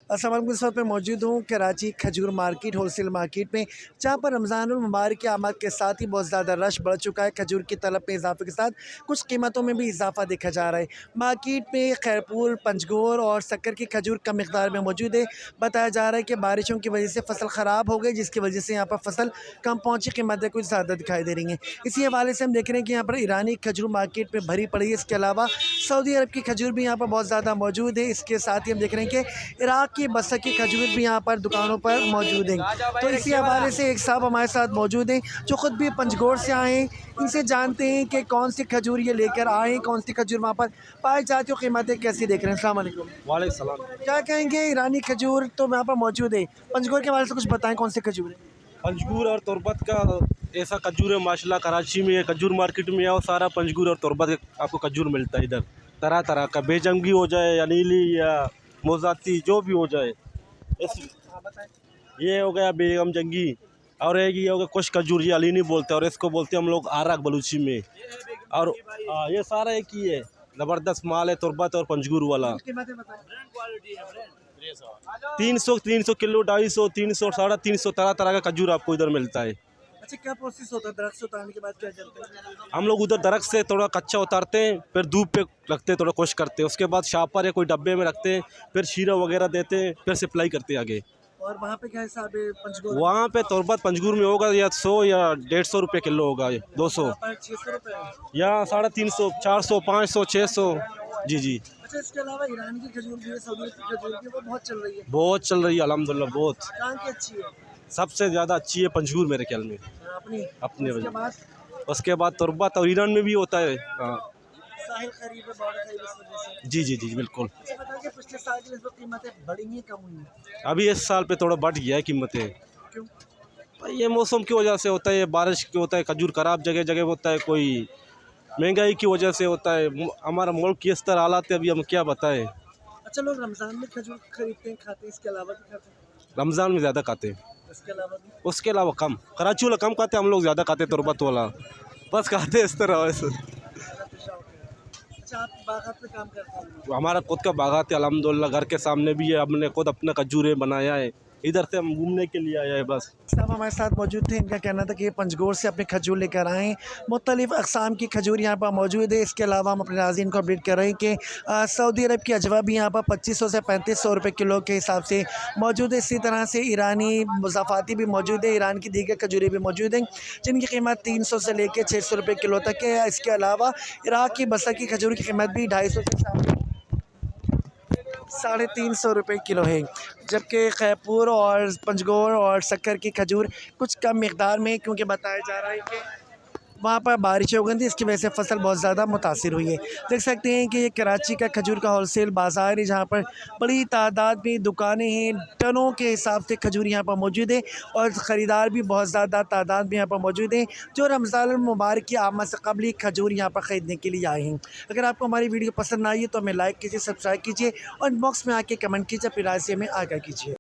अस्सलाम वालेकुम। इस वक्त मैं मौजूद हूँ कराची खजूर मार्केट होलसेल मार्केट में, जहाँ पर रमज़ानुल मुबारक की आमद के साथ ही बहुत ज़्यादा रश बढ़ चुका है। खजूर की तलब में इजाफे के साथ कुछ कीमतों में भी इजाफा देखा जा रहा है। मार्केट में खैरपुर, पंजगोर और शक्कर की खजूर कम मिकदार में मौजूद है। बताया जा रहा है कि बारिशों की वजह से फसल ख़राब हो गई, जिसकी वजह से यहाँ पर फसल कम पहुँची, कीमतें कुछ ज़्यादा दिखाई दे रही हैं। इसी हवाले से हम देख रहे हैं कि यहाँ पर ईरानी खजूर मार्केट में भरी पड़ी है। इसके अलावा सऊदी अरब की खजूर भी यहाँ पर बहुत ज़्यादा मौजूद है। इसके साथ ही हम देख रहे हैं कि इराक की बसर की खजूर भी यहाँ पर दुकानों पर मौजूद हैं। तो इसी हवाले से एक साहब हमारे साथ मौजूद हैं जो ख़ुद भी पंजगोर से आए हैं। इनसे जानते हैं कि कौन सी खजूर ये लेकर आए हैं, कौन सी खजूर वहाँ पर पाई जाती है, कीमतें कैसी देख रहे हैं। अस्सलाम वालेकुम। वालेकुम सलाम। क्या कहेंगे, ईरानी खजूर तो यहाँ पर मौजूद है, पंजगोर के हवाले से कुछ बताएँ कौन सी खजूर है। पंजगूर और तुरबत का ऐसा खजूर है माशाल्लाह, कराची में खजूर मार्केट में आओ सारा पंजगूर और तुरबत का आपको खजूर मिलता है। इधर तरह तरह का बेजंगी हो जाए या नीली या मोजाती जो भी हो जाए। ये हो गया बेगम जंगी, और एक ये हो गया कुछ खजूर, ये अली नहीं बोलते और इसको बोलते हम लोग आरक बलूची में। और ये सारा एक ही है, ज़बरदस्त माल है तुरबत और पंजगूर वाला। 300 किलो, 250, 300, 350 तरह तरह का खजूर आपको इधर मिलता है। अच्छा, क्या प्रोसेस होता है दरख्त से उतारने के बाद, क्या करते हैं? हम लोग उधर दरख्त से थोड़ा कच्चा उतारते हैं, फिर धूप पे रखते हैं, थोड़ा खुश करते हैं, उसके बाद शापर या कोई डब्बे में रखते हैं, फिर शीरा वगैरह देते हैं, फिर सप्लाई करते हैं आगे। और वहाँ पे क्या हिसाब है पंजगोर? वहाँ पे तुरबत पंजगूर में होगा या 100 या 150 रुपये किलो होगा, 200 600 रुपये। या 350, 400, 500, 600। जी जी, अच्छा, इसके अलावा ईरान की खजूर भी है, सऊदी की खजूर भी है, वो बहुत चल रही है। बहुत चल रही है अल्हम्दुलिल्लाह, बहुत। कहाँ की अच्छी है? सबसे ज़्यादा अच्छी है पंजगूर मेरे ख्याल में, अपनी। अपने उसके वजह। बाद उसके बाद तुरबत और ईरान में भी होता है। हाँ साहिल करीब है, बॉर्डर करीब, इस वजह से। जी जी जी बिल्कुल। अच्छा बताइए, पिछले साल की निस्बत कीमतें बढ़ी हैं, कम हुई हैं? अभी इस साल पे थोड़ा बढ़ गया है कीमतें। क्यों? ये मौसम की वजह से होता है, बारिश की होता है, खजूर खराब जगह जगह होता है, कोई महंगाई की वजह से होता है। हमारा मुल्क की इस तरह हालात है, अभी हम क्या बताएं। अच्छा, लोग रमज़ान में खजूर खरीदते हैं, खाते हैं, इसके अलावा भी खाते हैं? रमज़ान में ज़्यादा खाते हैं, इसके अलावा भी? उसके अलावा कम। कराची वाला कम खाते हैं, हम लोग ज़्यादा खाते हैं तुरबत वाला, बस खाते हैं इस तरह वैसे। अच्छा, आप बागात में काम करते हैं? हमारा खुद का बागात है अल्हम्दुलिल्लाह, घर के सामने भी है, हमने खुद अपना खजूरें बनाया है, इधर से हम घूमने के लिए आया है बस। साहब हमारे साथ मौजूद थे, इनका कहना था कि ये पंजगोर से अपने खजूर लेकर आएँ। मुख्तलिफ़ अक़साम की खजूर यहाँ पर मौजूद है। इसके अलावा हम अपने नाज़रीन को अपडेट कर रहे हैं कि सऊदी अरब की अजवा भी यहाँ पर 2500 से 3500 रुपये किलो के हिसाब से मौजूद है। इसी तरह से ईरानी मुज़ाफ़ाती भी मौजूद है, ईरान की दीगर खजूरें भी मौजूद हैं, जिनकी कीमत 300 से लेकर 600 रुपये किलो तक है। इसके अलावा इराक की बसर की खजूर की कीमत भी 250 से 350 रुपये किलो है। जबकि खैपुर और पंजगोर और शक्कर की खजूर कुछ कम मिकदार में, क्योंकि बताया जा रहा है कि वहाँ पर बारिशें हो गई थी, इसकी वजह से फसल बहुत ज़्यादा मुतासिर हुई है। देख सकते हैं कि ये कराची का खजूर का होलसेल बाज़ार है, जहाँ पर बड़ी तादाद में दुकानें हैं, टनों के हिसाब से खजूर यहाँ पर मौजूद है और ख़रीदार भी बहुत ज़्यादा तादाद में यहाँ पर मौजूद हैं, जो रमज़ान मुबारक की आमद से कबल ही खजूर यहाँ पर ख़रीदने के लिए आए हैं। अगर आपको हमारी वीडियो पसंद आई है तो हमें लाइक कीजिए, सब्सक्राइब कीजिए और इनबॉक्स में आके कमेंट कीजिए, अपनी राय से हमें आगाह कीजिए।